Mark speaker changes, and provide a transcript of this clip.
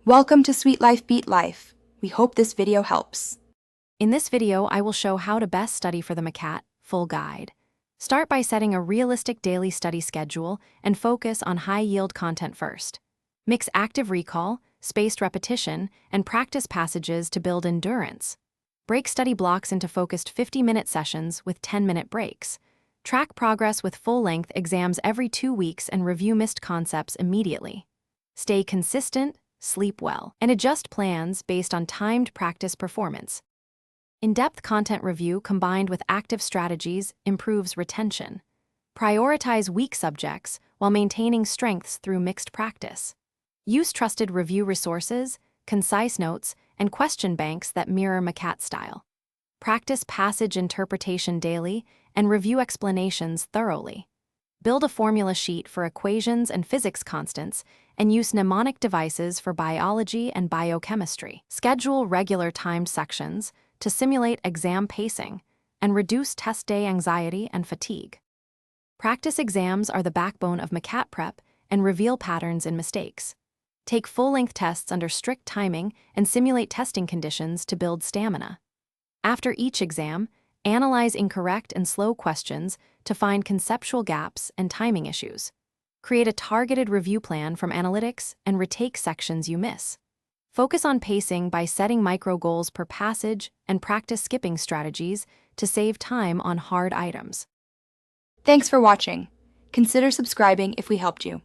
Speaker 1: Welcome to Sweet Life Beat Life. We hope this video helps.
Speaker 2: In this video, I will show how to best study for the Mcat full guide. Start by setting a realistic daily study schedule and focus on high-yield content first. Mix active recall, spaced repetition, and practice passages to build endurance. Break study blocks into focused 50-minute sessions with 10-minute breaks. Track progress with full-length exams every 2 weeks and review missed concepts immediately. Stay consistent, sleep well, and adjust plans based on timed practice performance. In-depth content review combined with active strategies improves retention. Prioritize weak subjects while maintaining strengths through mixed practice. Use trusted review resources, concise notes, and question banks that mirror Mcat style. Practice passage interpretation daily and review explanations thoroughly. Build a formula sheet for equations and physics constants and use mnemonic devices for biology and biochemistry. Schedule regular timed sections to simulate exam pacing and reduce test day anxiety and fatigue. Practice exams are the backbone of Mcat prep and reveal patterns in mistakes. Take full-length tests under strict timing and simulate testing conditions to build stamina. After each exam, analyze incorrect and slow questions to find conceptual gaps and timing issues. Create a targeted review plan from analytics and retake sections you miss. Focus on pacing by setting micro goals per passage and practice skipping strategies to save time on hard items.
Speaker 1: Thanks for watching. Consider subscribing if we helped you.